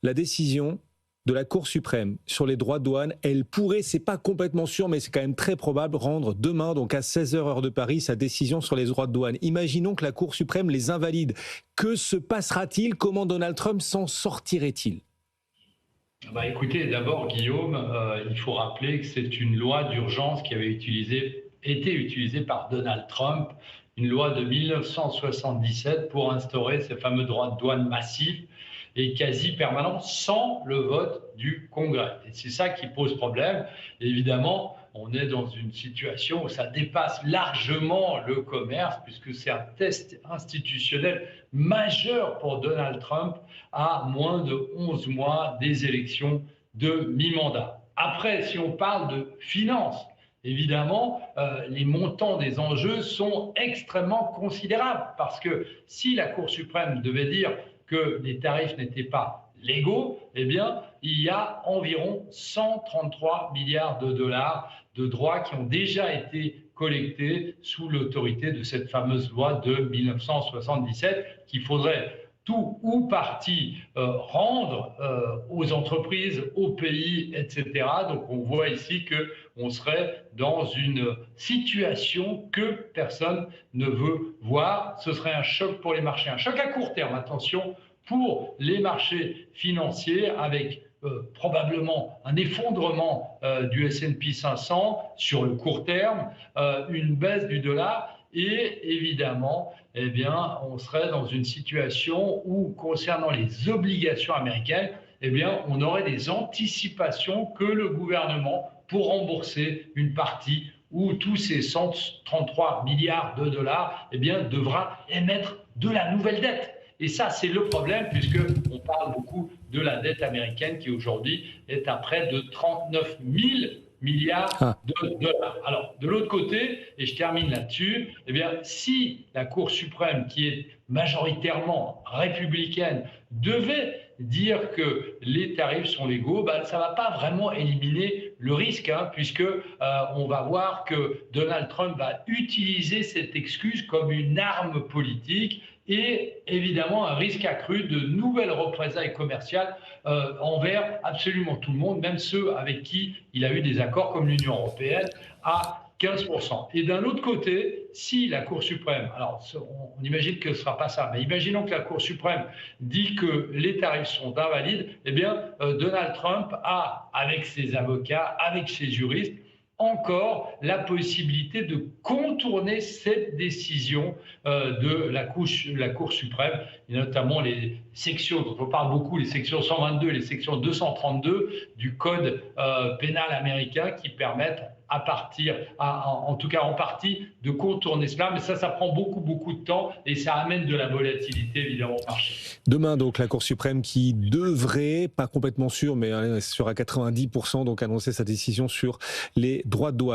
La décision de la Cour suprême sur les droits de douane, elle pourrait, c'est pas complètement sûr, mais c'est quand même très probable, rendre demain, donc à 16h heure de Paris, sa décision sur les droits de douane. Imaginons que la Cour suprême les invalide. Que se passera-t-il? Comment Donald Trump s'en sortirait-il? Écoutez, d'abord, Guillaume, il faut rappeler que c'est une loi d'urgence qui avait été utilisée par Donald Trump, une loi de 1977 pour instaurer ces fameux droits de douane massifs et quasi permanents sans le vote du Congrès. Et c'est ça qui pose problème. Évidemment, on est dans une situation où ça dépasse largement le commerce, puisque c'est un test institutionnel majeur pour Donald Trump à moins de 11 mois des élections de mi-mandat. Après, si on parle de finances, évidemment, les montants des enjeux sont extrêmement considérables, parce que si la Cour suprême devait dire que les tarifs n'étaient pas légaux, eh bien, il y a environ 133 milliards de dollars de droits qui ont déjà été collectés sous l'autorité de cette fameuse loi de 1977 qu'il faudrait tout ou partie rendre aux entreprises, aux pays, etc. Donc on voit ici qu'on serait dans une situation que personne ne veut voir. Ce serait un choc pour les marchés, un choc à court terme, attention, pour les marchés financiers avec probablement un effondrement du S&P 500 sur le court terme, une baisse du dollar et évidemment, eh bien, on serait dans une situation où, concernant les obligations américaines, eh bien, on aurait des anticipations que le gouvernement, pour rembourser une partie ou tous ces 133 milliards de dollars, eh bien, devra émettre de la nouvelle dette. Et ça, c'est le problème, puisqu'on parle beaucoup de la dette américaine qui aujourd'hui est à près de 39 000 milliards de dollars. Alors, de l'autre côté, et je termine là-dessus, eh bien, si la Cour suprême, qui est majoritairement républicaine, devait dire que les tarifs sont légaux, ça ne va pas vraiment éliminer le risque, puisque on va voir que Donald Trump va utiliser cette excuse comme une arme politique et évidemment un risque accru de nouvelles représailles commerciales envers absolument tout le monde, même ceux avec qui il a eu des accords comme l'Union européenne à 15%. Et d'un autre côté, si la Cour suprême, alors on imagine que ce ne sera pas ça, mais imaginons que la Cour suprême dit que les tarifs sont invalides, eh bien Donald Trump a, avec ses avocats, avec ses juristes, encore la possibilité de contourner cette décision de la Cour suprême, et notamment les sections dont on parle beaucoup, les sections 122 et les sections 232 du code pénal américain qui permettent en tout cas en partie, de contourner cela. Mais ça prend beaucoup de temps et ça amène de la volatilité évidemment au marché. Demain, donc, la Cour suprême qui devrait, pas complètement sûr, mais sur à 90%, donc annoncer sa décision sur les droits de douane.